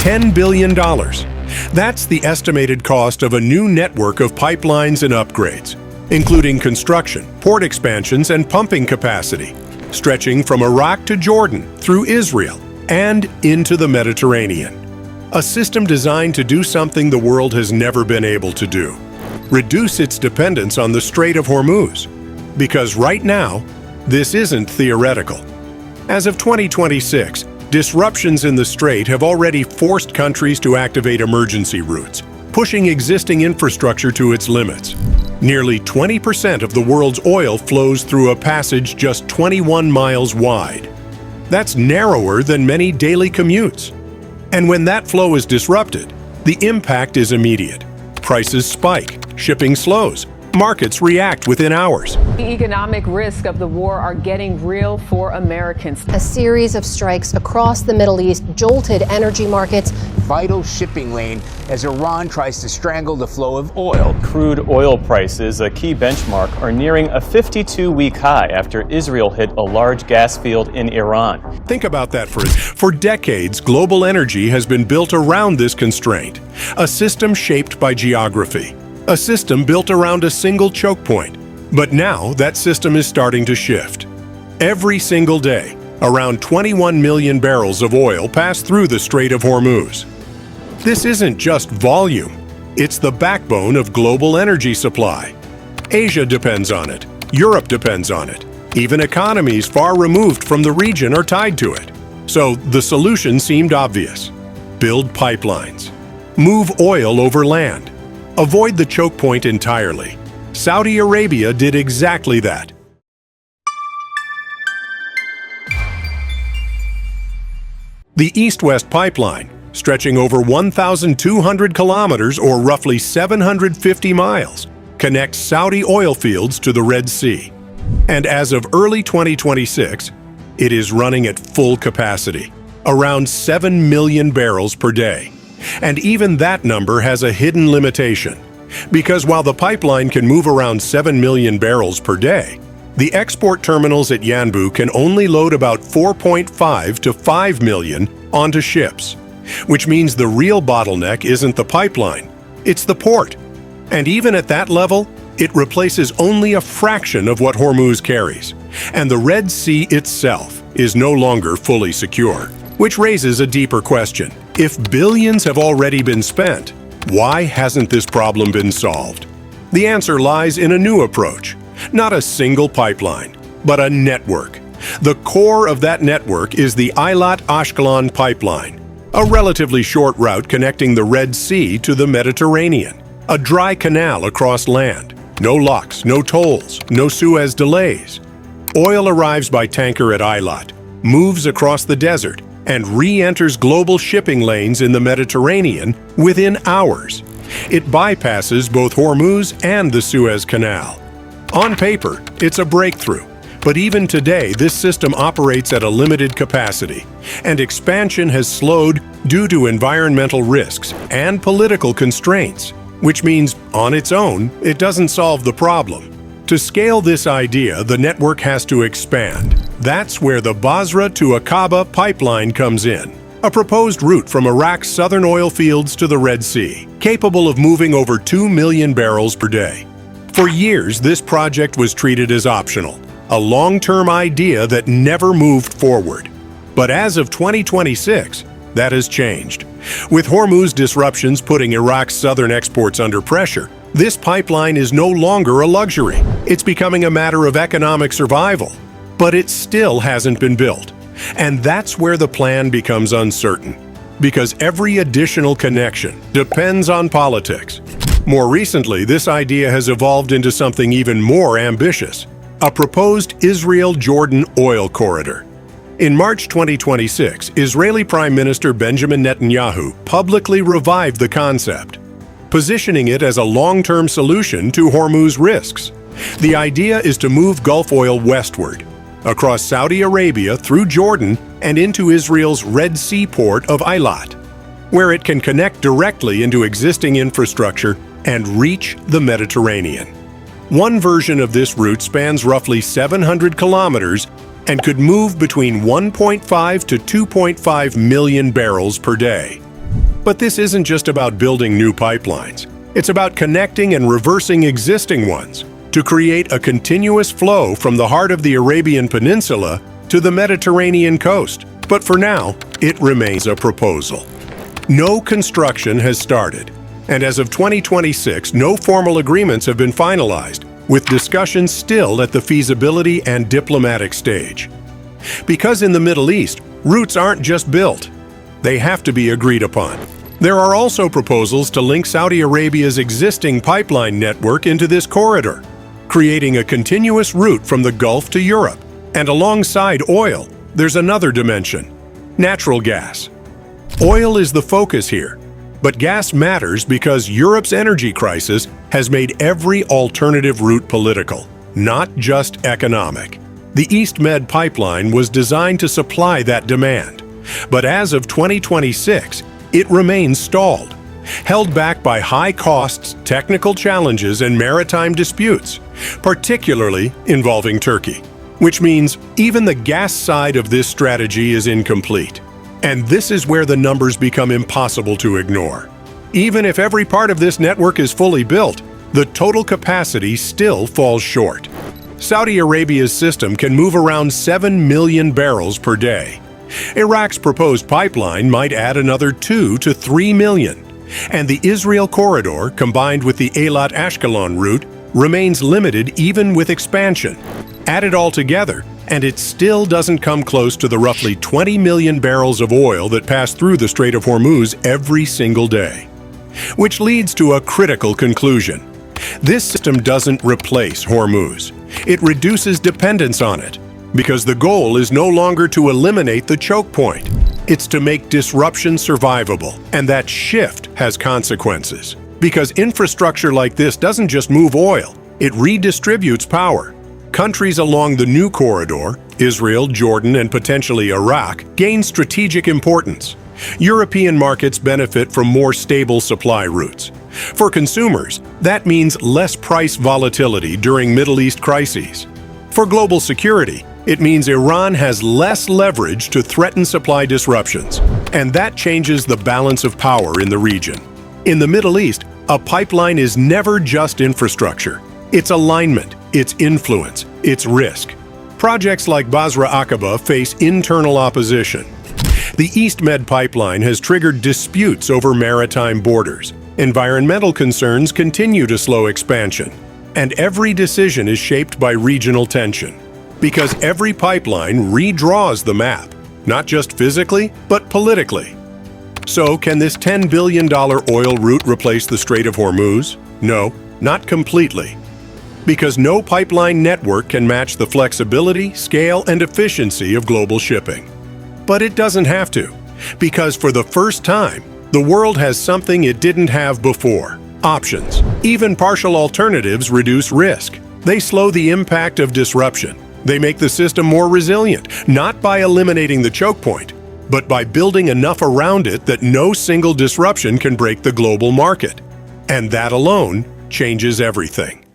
$10 billion. That's the estimated cost of a new network of pipelines and upgrades, including construction, port expansions, and pumping capacity, stretching from Iraq to Jordan, through Israel, and into the Mediterranean. A system designed to do something the world has never been able to do: reduce its dependence on the Strait of Hormuz. Because right now, this isn't theoretical. As of 2026, disruptions in the strait have already forced countries to activate emergency routes, pushing existing infrastructure to its limits. Nearly 20% of the world's oil flows through a passage just 21 miles wide. That's narrower than many daily commutes. And when that flow is disrupted, the impact is immediate. Prices spike, shipping slows, markets react within hours. The economic risks of the war are getting real for Americans. A series of strikes across the Middle East jolted energy markets. Vital shipping lane as Iran tries to strangle the flow of oil. Crude oil prices, a key benchmark, are nearing a 52-week high after Israel hit a large gas field in Iran. Think about that for decades, global energy has been built around this constraint, a system shaped by geography, a system built around a single choke point. But now that system is starting to shift. Every single day, around 21 million barrels of oil pass through the Strait of Hormuz. This isn't just volume, it's the backbone of global energy supply. Asia depends on it, Europe depends on it. Even economies far removed from the region are tied to it. So the solution seemed obvious: build pipelines, move oil over land, avoid the choke point entirely. Saudi Arabia did exactly that. The East-West Pipeline, stretching over 1,200 kilometers or roughly 750 miles, connects Saudi oil fields to the Red Sea. And as of early 2026, it is running at full capacity, around 7 million barrels per day. And even that number has a hidden limitation, because while the pipeline can move around 7 million barrels per day, the export terminals at Yanbu can only load about 4.5 to 5 million onto ships, which means the real bottleneck isn't the pipeline, it's the port. And even at that level, it replaces only a fraction of what Hormuz carries. And the Red Sea itself is no longer fully secure, which raises a deeper question. If billions have already been spent, why hasn't this problem been solved? The answer lies in a new approach. Not a single pipeline, but a network. The core of that network is the Eilat-Ashkelon pipeline, a relatively short route connecting the Red Sea to the Mediterranean, a dry canal across land. No locks, no tolls, no Suez delays. Oil arrives by tanker at Eilat, moves across the desert, and re-enters global shipping lanes in the Mediterranean within hours. It bypasses both Hormuz and the Suez Canal. On paper, it's a breakthrough, but even today this system operates at a limited capacity, and expansion has slowed due to environmental risks and political constraints, which means, on its own, it doesn't solve the problem. To scale this idea, the network has to expand. That's where the Basra to Aqaba pipeline comes in, a proposed route from Iraq's southern oil fields to the Red Sea, capable of moving over 2 million barrels per day. For years, this project was treated as optional, a long-term idea that never moved forward. But as of 2026, that has changed. With Hormuz disruptions putting Iraq's southern exports under pressure, this pipeline is no longer a luxury. It's becoming a matter of economic survival. But it still hasn't been built. And that's where the plan becomes uncertain, because every additional connection depends on politics. More recently, this idea has evolved into something even more ambitious: a proposed Israel-Jordan oil corridor. In March 2026, Israeli Prime Minister Benjamin Netanyahu publicly revived the concept, positioning it as a long-term solution to Hormuz risks. The idea is to move Gulf oil westward, across Saudi Arabia through Jordan and into Israel's Red Sea port of Eilat, where it can connect directly into existing infrastructure and reach the Mediterranean. One version of this route spans roughly 700 kilometers and could move between 1.5 to 2.5 million barrels per day. But this isn't just about building new pipelines. It's about connecting and reversing existing ones to create a continuous flow from the heart of the Arabian Peninsula to the Mediterranean coast. But for now, it remains a proposal. No construction has started, and as of 2026, no formal agreements have been finalized, with discussions still at the feasibility and diplomatic stage. Because in the Middle East, routes aren't just built, they have to be agreed upon. There are also proposals to link Saudi Arabia's existing pipeline network into this corridor, creating a continuous route from the Gulf to Europe. And alongside oil, there's another dimension: natural gas. Oil is the focus here, but gas matters because Europe's energy crisis has made every alternative route political, not just economic. The East Med pipeline was designed to supply that demand, but as of 2026, it remains stalled, held back by high costs, technical challenges, and maritime disputes, particularly involving Turkey. Which means even the gas side of this strategy is incomplete. And this is where the numbers become impossible to ignore. Even if every part of this network is fully built, the total capacity still falls short. Saudi Arabia's system can move around 7 million barrels per day. Iraq's proposed pipeline might add another 2 to 3 million. And the Israel corridor, combined with the Eilat Ashkelon route, remains limited even with expansion. Add it all together, and it still doesn't come close to the roughly 20 million barrels of oil that pass through the Strait of Hormuz every single day. Which leads to a critical conclusion. This system doesn't replace Hormuz. It reduces dependence on it, because the goal is no longer to eliminate the choke point. It's to make disruption survivable, and that shift has consequences. Because infrastructure like this doesn't just move oil, it redistributes power. Countries along the new corridor, Israel, Jordan, and potentially Iraq, gain strategic importance. European markets benefit from more stable supply routes. For consumers, that means less price volatility during Middle East crises. For global security, it means Iran has less leverage to threaten supply disruptions, and that changes the balance of power in the region. In the Middle East, a pipeline is never just infrastructure. It's alignment, it's influence, it's risk. Projects like Basra Aqaba face internal opposition. The East Med pipeline has triggered disputes over maritime borders. Environmental concerns continue to slow expansion. And every decision is shaped by regional tension. Because every pipeline redraws the map, not just physically, but politically. So, can this $10 billion oil route replace the Strait of Hormuz? No, not completely. Because no pipeline network can match the flexibility, scale, and efficiency of global shipping. But it doesn't have to, because for the first time, the world has something it didn't have before: options. Even partial alternatives reduce risk. They slow the impact of disruption. They make the system more resilient, not by eliminating the choke point, but by building enough around it that no single disruption can break the global market. And that alone changes everything.